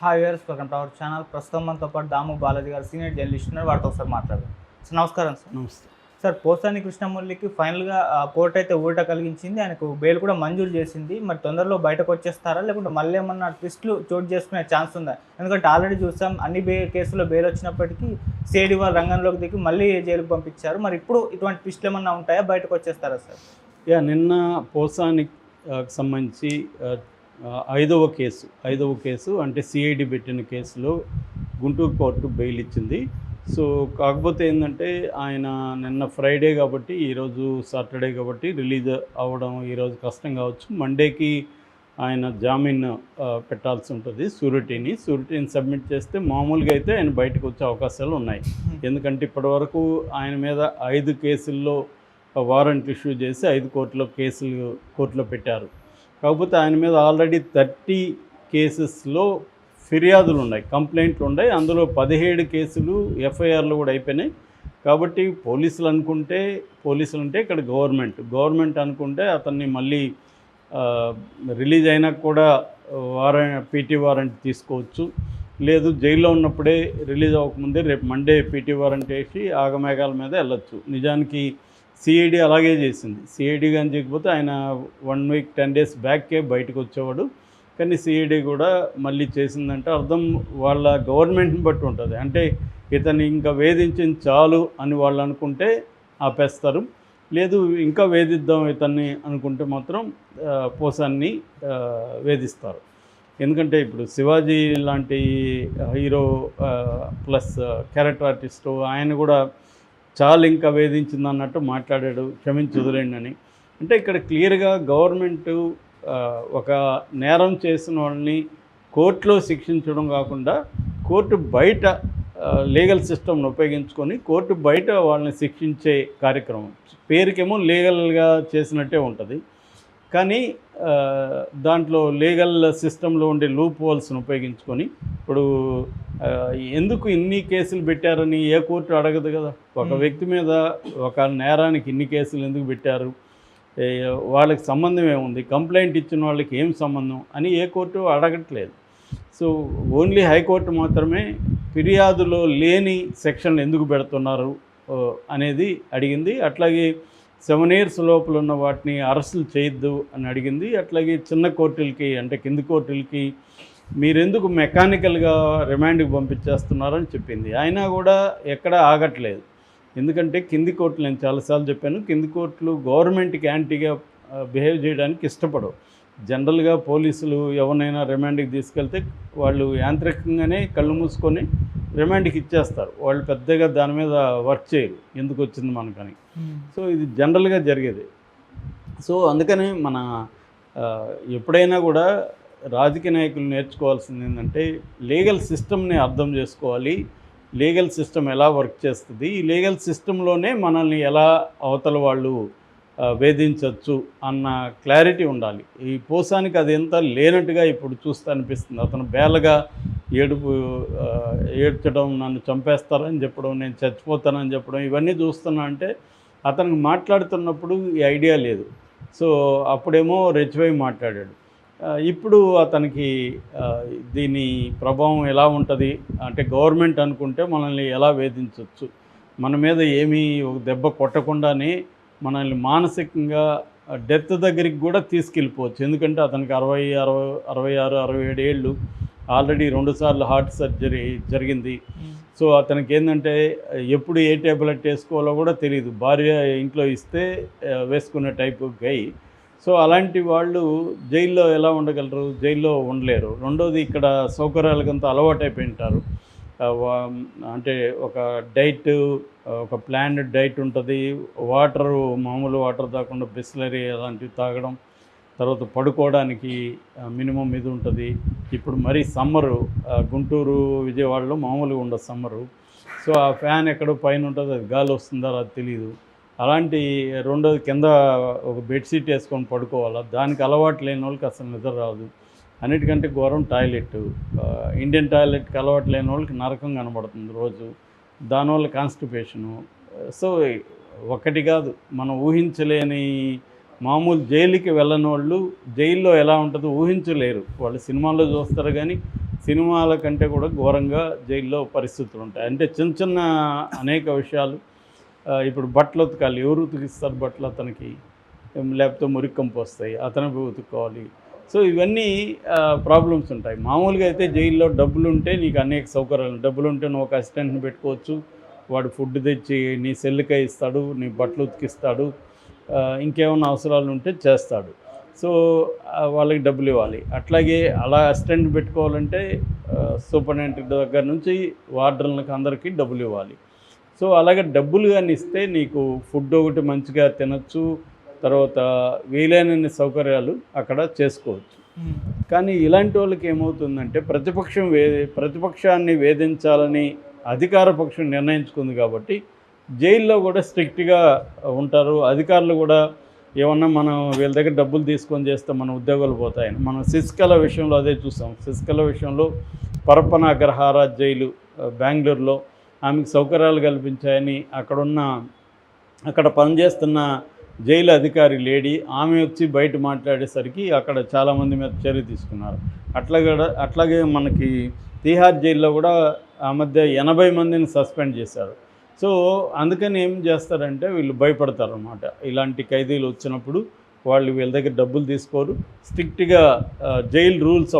Hi viewers, welcome to our channel. ప్రస్తుతం మనతో పాటు దాము బాలాజీ గారు సీనియర్ జర్నలిస్ట్ ఉన్నారు. వారితో ఒకసారి మాట్లాడదాం. సార్ నమస్కారం. సార్ నమస్తే సార్ పోసాని కృష్ణమురళికి ఫైనల్గా కోర్టు అయితే ఊరట కలిగించింది. ఆయనకు బెయిల్ కూడా మంజూరు చేసింది. మరి తొందరలో బయటకు వచ్చేస్తారా, లేకుంటే మళ్ళీ ఏమన్నా ట్విస్టులు చోటు చేసుకునే ఛాన్స్ ఉందా? ఎందుకంటే ఆల్రెడీ చూసాం అన్ని కేసుల్లో బెయిల్ వచ్చినప్పటికీ సిఐడి వారు రంగంలోకి దిగి మళ్ళీ జైలుకు పంపించారు. మరి ఇప్పుడు ఇటువంటి ట్విస్టులు ఏమన్నా ఉంటాయా, బయటకు వచ్చేస్తారా సార్? నిన్న పోసానికి సంబంధించి ఐదవ కేసు అంటే సిఐడి పెట్టిన కేసులో గుంటూరు కోర్టు బెయిల్ ఇచ్చింది. సో కాకపోతే ఏంటంటే ఆయన నిన్న ఫ్రైడే కాబట్టి ఈరోజు సాటర్డే కాబట్టి రిలీజ్ అవ్వడం ఈరోజు కష్టం కావచ్చు. మండేకి ఆయన జామీన్ పెట్టాల్సి ఉంటుంది. షూరిటీని సబ్మిట్ చేస్తే మామూలుగా అయితే ఆయన బయటకు వచ్చే అవకాశాలు ఉన్నాయి. ఎందుకంటే ఇప్పటివరకు ఆయన మీద 5 కేసుల్లో వారెంట్ ఇష్యూ చేసి 5 కోర్టులో పెట్టారు. కాకపోతే ఆయన మీద ఆల్రెడీ 30 కేసెస్లో ఫిర్యాదులు ఉన్నాయి, కంప్లైంట్లు ఉన్నాయి. అందులో 17 కేసులు ఎఫ్ఐఆర్లు కూడా అయిపోయినాయి. కాబట్టి పోలీసులు అంటే ఇక్కడ గవర్నమెంట్ అనుకుంటే అతన్ని మళ్ళీ రిలీజ్ అయినా కూడా పీటీ వారెంట్ తీసుకోవచ్చు. లేదు జైల్లో ఉన్నప్పుడే రిలీజ్ అవ్వకముందే రేపు మండే పీటీ వారెంట్ వేసి ఆగమేఘాల మీద వెళ్ళొచ్చు. నిజానికి సిఐడి అలాగే చేసింది. సిఐడి కానీ చేయకపోతే ఆయన 1 వీక్ 10 డేస్ బ్యాక్కే బయటకు వచ్చేవాడు. కానీ సిఐడి కూడా మళ్ళీ చేసిందంటే అర్థం వాళ్ళ గవర్నమెంట్ని బట్టి ఉంటుంది. అంటే ఇతన్ని ఇంకా వేధించింది చాలు అని వాళ్ళు అనుకుంటే ఆపేస్తారు. లేదు ఇంకా వేధిద్దాం ఇతన్ని అనుకుంటే మాత్రం పోసాన్ని వేధిస్తారు. ఎందుకంటే ఇప్పుడు శివాజీ లాంటి హీరో ప్లస్ క్యారెక్టర్ ఆర్టిస్టు ఆయన కూడా చాలా ఇంకా వేధించింది అన్నట్టు మాట్లాడాడు, క్షమించి వదిలేండి అని. అంటే ఇక్కడ క్లియర్గా గవర్నమెంటు ఒక నేరం చేసిన వాళ్ళని కోర్టులో శిక్షించడం కాకుండా కోర్టు బయట లీగల్ సిస్టమ్ను ఉపయోగించుకొని కోర్టు బయట వాళ్ళని శిక్షించే కార్యక్రమం. పేరుకేమో లీగల్గా చేసినట్టే ఉంటుంది, కానీ దాంట్లో లీగల్ సిస్టంలో ఉండే లూప్ హోల్స్ను ఉపయోగించుకొని ఇప్పుడు ఎందుకు ఇన్ని కేసులు పెట్టారని ఏ కోర్టు అడగదు కదా. ఒక వ్యక్తి మీద ఒక నేరానికి ఇన్ని కేసులు ఎందుకు పెట్టారు, వాళ్ళకి సంబంధం ఏముంది, కంప్లైంట్ ఇచ్చిన వాళ్ళకి ఏం సంబంధం అని ఏ కోర్టు అడగట్లేదు. సో ఓన్లీ హైకోర్టు మాత్రమే ఫిర్యాదులో లేని సెక్షన్లు ఎందుకు పెడుతున్నారు అనేది అడిగింది. అట్లాగే 7 years లోపల ఉన్న వాటిని అరెస్టులు చేయొద్దు అని అడిగింది. అట్లాగే చిన్న కోర్టులకి అంటే కింది కోర్టులకి మీరెందుకు మెకానికల్గా రిమాండ్కి పంపించేస్తున్నారని చెప్పింది. అయినా కూడా ఎక్కడ ఆగట్లేదు. ఎందుకంటే కింది కోర్టులు, నేను చాలాసార్లు చెప్పాను, కింది కోర్టులు గవర్నమెంట్కి యాంటీగా బిహేవ్ చేయడానికి ఇష్టపడవు. జనరల్గా పోలీసులు ఎవరినైనా రిమాండ్కి తీసుకెళ్తే వాళ్ళు యాంత్రికంగానే కళ్ళు మూసుకొని రిమాండ్కి ఇచ్చేస్తారు. వాళ్ళు పెద్దగా దాని మీద వర్క్ చేయరు, ఎందుకు వచ్చింది మనకని. సో ఇది జనరల్గా జరిగేది. సో అందుకని మన ఎప్పుడైనా కూడా రాజకీయ నాయకులు నేర్చుకోవాల్సింది ఏంటంటే లీగల్ సిస్టమ్ని అర్థం చేసుకోవాలి. లీగల్ సిస్టమ్ ఎలా వర్క్ చేస్తుంది, ఈ లీగల్ సిస్టంలోనే మనల్ని ఎలా అవతల వాళ్ళు వేధించవచ్చు అన్న క్లారిటీ ఉండాలి. ఈ పోసానికి అది ఎంత లేనట్టుగా ఇప్పుడు చూస్తే అనిపిస్తుంది. అతను బేలగా ఏడ్చడం, నన్ను చంపేస్తారని చెప్పడం, నేను చచ్చిపోతానని చెప్పడం, ఇవన్నీ చూస్తున్నా అంటే అతనికి మాట్లాడుతున్నప్పుడు ఈ ఐడియా లేదు. సో అప్పుడేమో రెచ్చిపోయి మాట్లాడాడు. ఇప్పుడు అతనికి దీని ప్రభావం ఎలా ఉంటుంది అంటే గవర్నమెంట్ అనుకుంటే మనల్ని ఎలా వేధించవచ్చు, మన మీద ఏమీ ఒక దెబ్బ కొట్టకుండానే మనల్ని మానసికంగా డెత్ దగ్గరికి కూడా తీసుకెళ్ళిపోవచ్చు. ఎందుకంటే అతనికి 66, 67 ఏళ్ళు, ఆల్రెడీ 2 సార్లు హార్ట్ సర్జరీ జరిగింది. సో అతనికి ఏంటంటే ఎప్పుడు ఏ టాబ్లెట్ వేసుకోవాలో కూడా తెలియదు. భార్య ఇంట్లో ఇస్తే వేసుకునే టైపు గై. సో అలాంటి వాళ్ళు జైల్లో ఎలా ఉండగలరు, జైల్లో ఉండలేరు. రెండోది ఇక్కడ సౌకర్యాలకంతా అలవాటు అయిపోయి ఉంటారు. అంటే ఒక డైట్, ఒక ప్లాన్డ్ డైట్ ఉంటుంది. వాటరు మామూలు వాటర్ తాగకుండా బిస్లరీ అలాంటివి తాగడం, తర్వాత పడుకోవడానికి మినిమం ఇది ఉంటుంది. ఇప్పుడు మరీ సమ్మరు గుంటూరు విజయవాడలో మామూలుగా ఉండదు సమ్మరు. సో ఆ ఫ్యాన్ ఎక్కడో పైన ఉంటుంది, అది గాలి వస్తుందో అది తెలియదు. అలాంటి రెండోది కింద ఒక బెడ్షీట్ వేసుకొని పడుకోవాలా, దానికి అలవాటు లేని వాళ్ళకి అసలు నిద్ర రాదు. అన్నిటికంటే ఘోరం టాయిలెట్. ఇండియన్ టాయిలెట్కి అలవాటు లేని వాళ్ళకి నరకం కనబడుతుంది రోజు. దానివల్ల కాన్స్టిపేషను. సో ఒకటి కాదు, మనం ఊహించలేని మామూలు జైలుకి వెళ్ళని వాళ్ళు జైల్లో ఎలా ఉంటుందో ఊహించలేరు. వాళ్ళు సినిమాల్లో చూస్తారు కానీ సినిమాల కంటే కూడా ఘోరంగా జైల్లో పరిస్థితులు ఉంటాయి. అంటే చిన్న చిన్న అనేక విషయాలు, ఇప్పుడు బట్టలు ఉతకాలి, ఎవరు ఉతికిస్తారు బట్టలు అతనికి? లేకపోతే మురికి కంపు వస్తాయి, అతను పోయి ఉతుక్కోవాలి. సో ఇవన్నీ ప్రాబ్లమ్స్ ఉంటాయి. మామూలుగా అయితే జైల్లో డబ్బులుంటే నీకు అనేక సౌకర్యాలు, డబ్బులుంటే నువ్వు ఒక అసిస్టెంట్ని పెట్టుకోవచ్చు, వాడు ఫుడ్ తెచ్చి నీ సెల్లుకే ఇస్తాడు, నీ బట్టలు ఉతికిస్తాడు, ఇంకేమైనా అవసరాలు ఉంటే చేస్తాడు. సో వాళ్ళకి డబ్బులు ఇవ్వాలి. అట్లాగే అలా అసిస్టెంట్ పెట్టుకోవాలంటే సూపరింటెండెంట్ దగ్గర నుంచి వార్డర్లకు అందరికీ డబ్బులు ఇవ్వాలి. సో అలాగే డబ్బులు కానీ ఇస్తే నీకు ఫుడ్ ఒకటి మంచిగా తినచ్చు, తర్వాత వీలైనన్ని సౌకర్యాలు అక్కడ చేసుకోవచ్చు. కానీ ఇలాంటి వాళ్ళకి ఏమవుతుందంటే ప్రతిపక్షాన్ని వేధించాలని అధికార పక్షం నిర్ణయించుకుంది కాబట్టి జైల్లో కూడా స్ట్రిక్ట్గా ఉంటారు. అధికారులు కూడా ఏమన్నా మనం వీళ్ళ దగ్గర డబ్బులు తీసుకొని చేస్తే మన ఉద్యోగాలు పోతాయని మనం శశికళ విషయంలో అదే చూసాం. శశికళ విషయంలో పరప్పన అగ్రహార జైలు బెంగళూరులో ఆమెకు సౌకర్యాలు కల్పించాయని అక్కడ పనిచేస్తున్న జైలు అధికారి లేడీ ఆమె వచ్చి బయట మాట్లాడేసరికి అక్కడ చాలామంది మీద చర్య తీసుకున్నారు. అట్లాగే మనకి తీహార్ జైల్లో కూడా ఆ మధ్య 80 మందిని సస్పెండ్ చేశారు. సో అందుకని ఏం చేస్తారంటే వీళ్ళు భయపడతారు అన్నమాట. ఇలాంటి ఖైదీలు వచ్చినప్పుడు వీళ్ళ దగ్గర డబ్బులు తీసుకోరు, స్ట్రిక్ట్గా జైలు రూల్స్